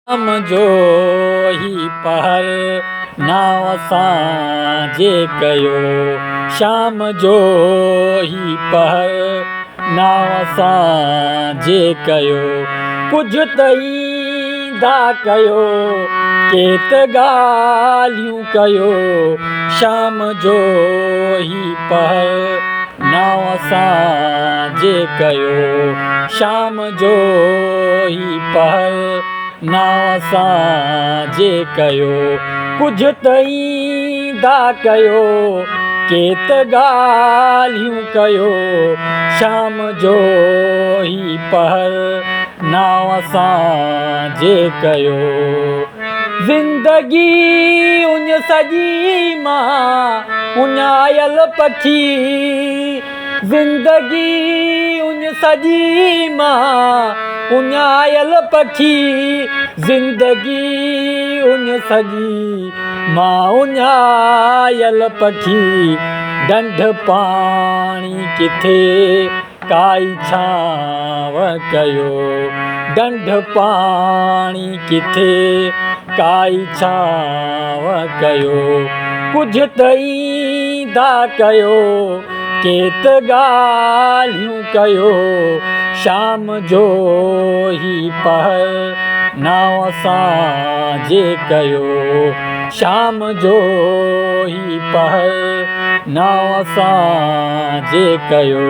शाम जो ही पहर नाव असांजे कयो। शाम जो ही पहर नाव असांजे कयो। कुझु त ईंदा कयो केत ॻाल्हियूं कयो। शाम जो ही पहर नाव असांजे कयो। शाम जो ही पहर नाव असांजे कयो। कुझु त ईंदा कयो केत ॻाल्हियूं कयो। शाम जो ही पहर नाव असांजे कयो। ज़िंदगी उन सॼी मां उञायल पखी। ज़िंदगी उन सॼी मां उञायल पखी। ज़िंदगी उन सॼी मां उञायल पखी। ढंढ पाणी किथे काई छांव कयो। ढंढ पाणी किथे काई छांव कयो। कुझु त ईंदा कयो केत ॻाल्हियूं कयो। शाम जो ही पहर नाव असांजे कयो। शाम जो ही पहर नाव असांजे कयो।